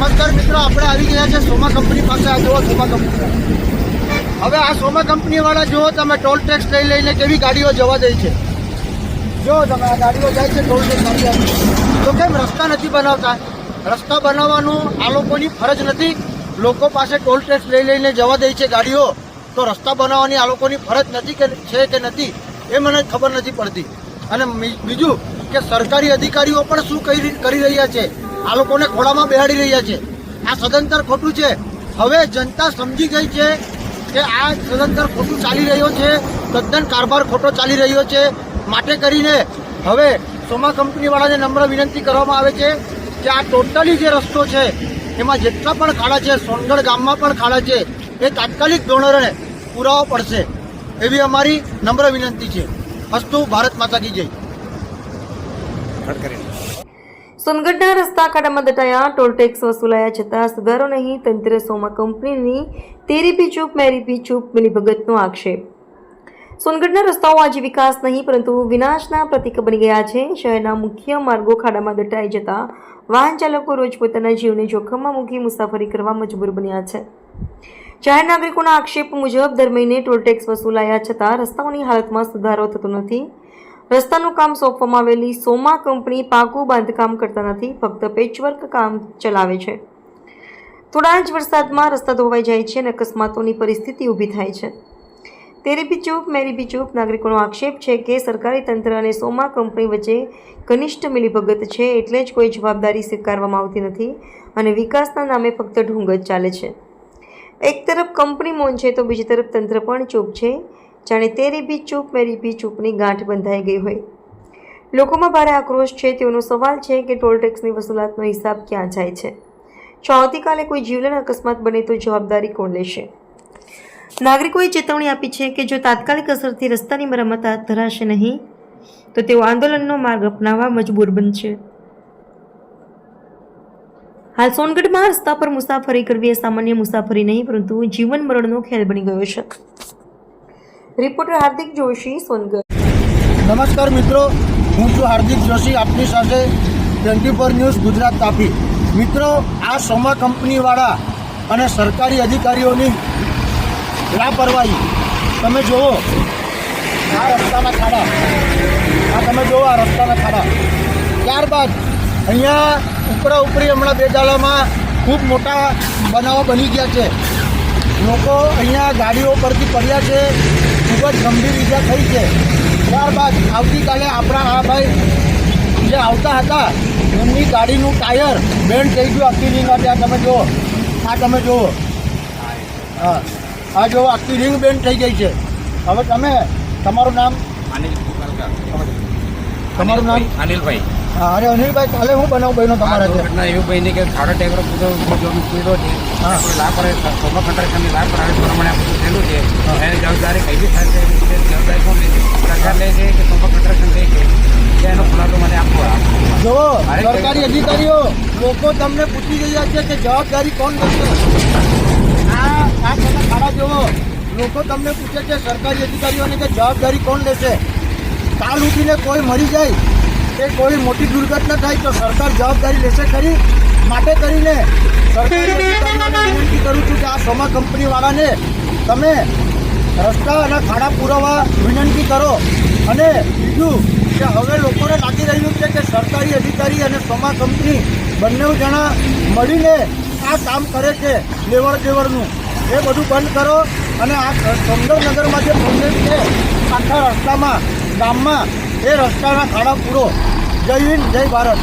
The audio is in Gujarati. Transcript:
નમસ્કાર મિત્રો, આપણે આવી ગયા છે સોમા કંપની પાસે. આ જુઓ સોમા કંપની. હવે આ સોમા કંપનીવાળા જુઓ તમે, ટોલ ટેક્સ લઈને કેવી ગાડીઓ જવા દે છે. જો તમે આ ગાડીઓ જાય છે ટોલ ટેક્સ આપી, તો કેમ રસ્તા નથી બનાવતા? રસ્તા બનાવવાનું આ લોકોની ફરજ નથી? લોકો પાસે ટોલ ટેક્સ લઈને જવા દે છે ગાડીઓ, તો રસ્તા બનાવવાની આ લોકોની ફરજ નથી કે નથી એ મને ખબર નથી પડતી. અને બીજું કે સરકારી અધિકારીઓ પણ શું કરી રહ્યા છે? આ લોકોને ખોળામાં બેહાડી રહ્યા છે. આ સદંતર ખોટું છે. હવે જનતા સમજી ગઈ છે કે આ સદંતર ખોટું ચાલી રહ્યો છે, તદ્દન કારભાર ખોટો ચાલી રહ્યો છે. માટે કરીને હવે સોમા કંપનીવાળાને નમ્ર વિનંતી કરવામાં આવે છે કે આ ટોટલી જે રસ્તો છે એમાં જેટલા પણ ખાડા છે, સોનગઢ ગામમાં પણ ખાડા છે, એ તાત્કાલિક ધોરણે પુરાવો પડશે એવી અમારી નમ્ર વિનંતી છે. અસ્તુ ભારત માતા કી જય. સોનગઢના રસ્તા ખાડામાં દટાયા, ટોલ ટેક્સ વસૂલાયા છતાં સુધારો નહીં. તંત્ર સોમા કંપનીની તેરી પી ચૂપ મેરી પી ચૂપ મિલીભગતનો આક્ષેપ. સોનગઢના રસ્તાઓ આજે વિકાસ નહીં પરંતુ વિનાશના પ્રતીક બની ગયા છે. શહેરના મુખ્ય માર્ગો ખાડામાં દટાઈ જતા વાહન ચાલકો રોજ પોતાના જીવને જોખમમાં મૂકી મુસાફરી કરવા મજબૂર બન્યા છે. જાહેર નાગરિકોના આક્ષેપ મુજબ દર મહિને ટોલ ટેક્સ વસૂલાયા છતાં રસ્તાઓની હાલતમાં સુધારો થતો નથી. રસ્તાનું કામ સોંપવામાં આવેલી સોમા કંપની પાકું બાંધકામ કરતા નથી, ફક્ત પેચવર્ક કામ ચલાવે છે. થોડા જ વરસાદમાં રસ્તા ધોવાઈ જાય છે અને અકસ્માતોની પરિસ્થિતિ ઊભી થાય છે. તેરી પી ચૂપ મેરી પી ચૂપ. નાગરિકોનો આક્ષેપ છે કે સરકારી તંત્ર અને સોમા કંપની વચ્ચે ઘનિષ્ઠ મિલીભગત છે, એટલે જ કોઈ જવાબદારી સ્વીકારવામાં આવતી નથી અને વિકાસના નામે ફક્ત ઢૂંગ જ ચાલે છે. એક તરફ કંપની મૌન છે તો બીજી તરફ તંત્ર પણ ચૂપ છે, જાણે તેરી પી ચૂપ મેરી પી ચૂપની ગાંઠ બંધાઈ ગઈ હોય. લોકોમાં ભારે આક્રોશ છે. તેઓનો સવાલ છે કે ટોલ ટેક્સની વસૂલાતનો હિસાબ ક્યાં જાય છે? જો આવતીકાલે કોઈ જીવલેણ અકસ્માત બને તો જવાબદારી કોણ લેશે? નાગરિકોએ ચેતવણી આપી છે કે જો તાત્કાલિક અસરથી રસ્તાની મરમ્મત હાથ ધરાશે નહીં તો તેઓ આંદોલનનો માર્ગ અપનાવવા મજબૂર બનશે. હાલ સોનગઢમાં રસ્તા પર મુસાફરી કરવી એ સામાન્ય મુસાફરી નહીં પરંતુ જીવન મરણનો ખેલ બની ગયો છે. રિપોર્ટર હાર્દિક જોશી, સોનગઢ. નમસ્કાર મિત્રો, હું છું હાર્દિક જોશી, આપની સાથે 24 ન્યૂઝ ગુજરાત તાપી. મિત્રો, આ સોમા કંપનીવાળા અને સરકારી અધિકારીઓની લાપરવાહી તમે જુઓ. આ રસ્તાના ખાડા, આ તમે જુઓ આ રસ્તાના ખાડા. ત્યારબાદ અહીંયા ઉપરી હમણાં બેદાલામાં ખૂબ મોટા બનાવો બની ગયા છે. લોકો અહીંયા ગાડીઓ પરથી પડ્યા છે, ખૂબ જ ગંભીર ઈજા થઈ છે. ત્યારબાદ આવતીકાલે આપણા આ ભાઈ જે આવતા હતા એમની ગાડીનું ટાયર બેન્ડ થઈ ગયું આખી રિંગ હતી. આ તમે જુઓ, આ તમે જુઓ, હા આ જો આખી રિંગ બેન્ડ થઈ ગઈ છે. હવે તમે તમારું નામ? તમારું નામ? અનિલભાઈ. હા, અરે અનિલભાઈ, કાલે હું બનાવું બન્યો તમારા ઘટના એવું બની કે ખાડા ટેકરો પૂરો પીડો છે. હા, લાપરવાહી સોમા કંટ્રાક્ટરની લાપરવાહી પ્રમાણે આ બધું થયેલું છે. એની જવાબદારી કઈ બી થાય છે, જવાબદારી કોણ લે છે? સરકાર લે છે કે સોમા કંટ્રાક્શન લે છે? એનો ખુલાસો મને આપવો. જો સરકારી અધિકારીઓ લોકો તમને પૂછી રહ્યા છે કે જવાબદારી કોણ લેશે? આ બધા ખાડા જુઓ, લોકો તમને પૂછે છે સરકારી અધિકારીઓને કે જવાબદારી કોણ લેશે? કાલ ઉઠીને કોઈ મરી જાય કે કોઈ મોટી દુર્ઘટના થાય તો સરકાર જવાબદારી લેશે ખરી? માટે કરીને સરકારી અધિકારીઓને વિનંતી કરું છું કે આ સોમા કંપનીવાળાને તમે રસ્તા અને ખાડા પુરાવા વિનંતી કરો. અને બીજું કે હવે લોકોને લાગી રહ્યું છે કે સરકારી અધિકારી અને સોમા કંપની બંને જણા મળીને આ કામ કરે છે લેવડ દેવડનું. એ બધું બંધ કરો અને આ સુંદરનગરમાં જે પ્રોબ્લેમ છે આખા રસ્તામાં ગામમાં, એ રસ્તાના ખાડા પૂરો. જય હિન્દ, જય ભારત.